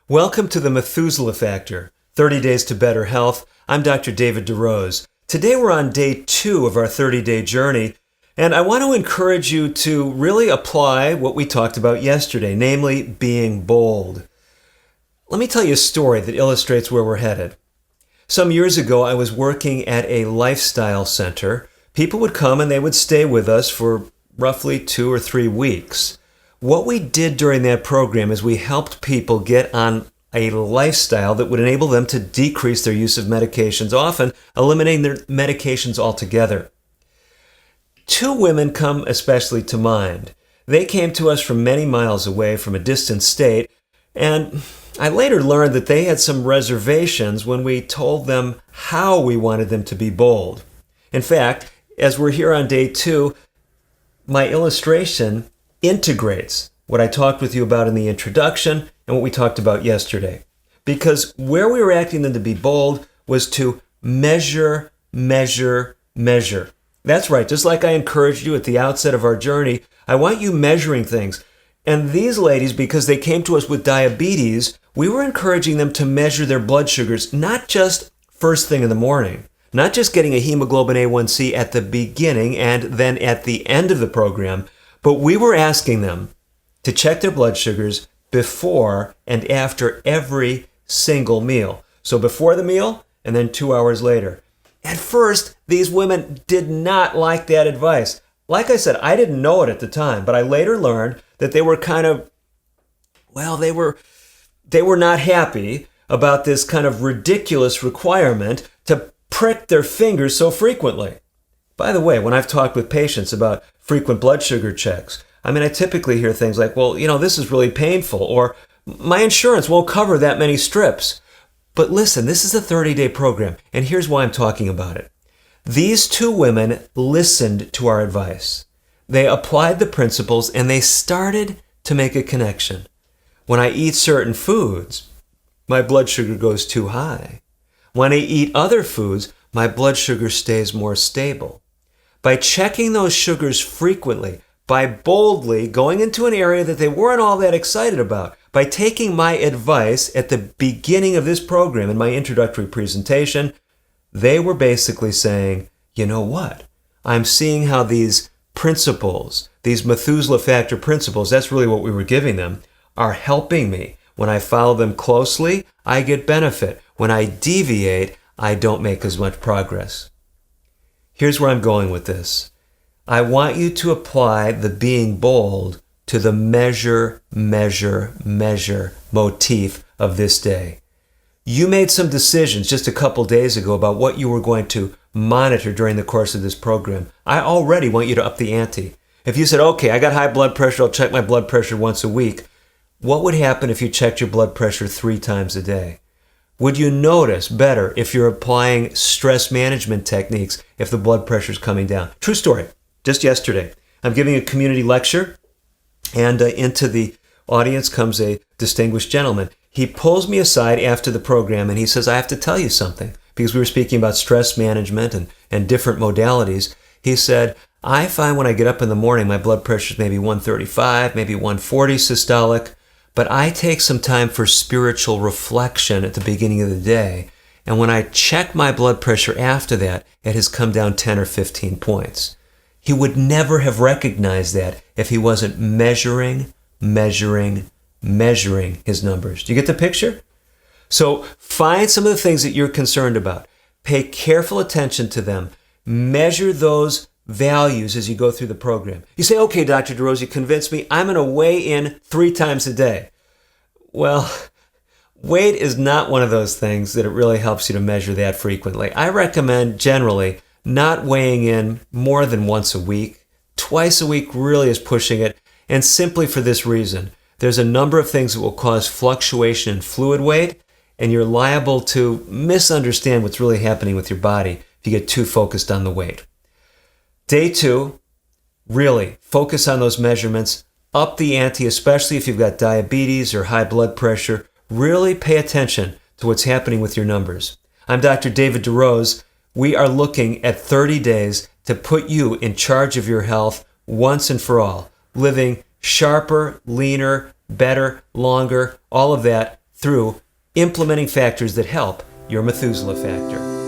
Welcome to the Methuselah Factor, 30 Days to Better Health. I'm Dr. David DeRose. Today we're on day 2 of our 30-day journey, and I want to encourage you to really apply what we talked about yesterday, namely being bold. Let me tell you a story that illustrates where we're headed. Some years ago, I was working at a lifestyle center. People would come and they would stay with us for roughly 2 or 3 weeks. What we did during that program is we helped people get on a lifestyle that would enable them to decrease their use of medications, often eliminating their medications altogether. 2 women come especially to mind. They came to us from many miles away from a distant state, and I later learned that they had some reservations when we told them how we wanted them to be bold. In fact, as we're here on day 2, my illustration integrates what I talked with you about in the introduction and what we talked about yesterday. Because where we were asking them to be bold was to measure, measure, measure. That's right, just like I encouraged you at the outset of our journey, I want you measuring things. And these ladies, because they came to us with diabetes, we were encouraging them to measure their blood sugars, not just first thing in the morning, not just getting a hemoglobin A1C at the beginning and then at the end of the program, but we were asking them to check their blood sugars before and after every single meal. So before the meal and then 2 hours later. At first, these women did not like that advice. Like I said, I didn't know it at the time, but I later learned that they were they were not happy about this kind of ridiculous requirement to prick their fingers so frequently. By the way, when I've talked with patients about frequent blood sugar checks, I typically hear things like, this is really painful, or my insurance won't cover that many strips. But listen, this is a 30-day program, and here's why I'm talking about it. These 2 women listened to our advice. They applied the principles, and they started to make a connection. When I eat certain foods, my blood sugar goes too high. When I eat other foods, my blood sugar stays more stable. By checking those sugars frequently, by boldly going into an area that they weren't all that excited about, by taking my advice at the beginning of this program in my introductory presentation, they were basically saying, you know what? I'm seeing how these principles, these Methuselah Factor principles, that's really what we were giving them, are helping me. When I follow them closely, I get benefit. When I deviate, I don't make as much progress. Here's where I'm going with this. I want you to apply the being bold to the measure, measure, measure motif of this day. You made some decisions just a couple days ago about what you were going to monitor during the course of this program. I already want you to up the ante. If you said, okay, I got high blood pressure, I'll check my blood pressure once a week. What would happen if you checked your blood pressure 3 times a day? Would you notice better if you're applying stress management techniques if the blood pressure is coming down? True story. Just yesterday, I'm giving a community lecture, and into the audience comes a distinguished gentleman. He pulls me aside after the program, and he says, I have to tell you something, because we were speaking about stress management and different modalities. He said, I find when I get up in the morning, my blood pressure is maybe 135, maybe 140 systolic, but I take some time for spiritual reflection at the beginning of the day. And when I check my blood pressure after that, it has come down 10 or 15 points. He would never have recognized that if he wasn't measuring his numbers. Do you get the picture? So find some of the things that you're concerned about. Pay careful attention to them. Measure those values as you go through the program. You say, okay, Dr. DeRose, you convinced me. I'm going to weigh in 3 times a day. Well, weight is not one of those things that it really helps you to measure that frequently. I recommend generally not weighing in more than once a week. Twice a week really is pushing it. And simply for this reason, there's a number of things that will cause fluctuation in fluid weight, and you're liable to misunderstand what's really happening with your body if you get too focused on the weight. Day 2, really focus on those measurements. Up the ante, especially if you've got diabetes or high blood pressure. Really pay attention to what's happening with your numbers. I'm Dr. David DeRose. We are looking at 30 days to put you in charge of your health once and for all, living sharper, leaner, better, longer, all of that through implementing factors that help your Methuselah factor.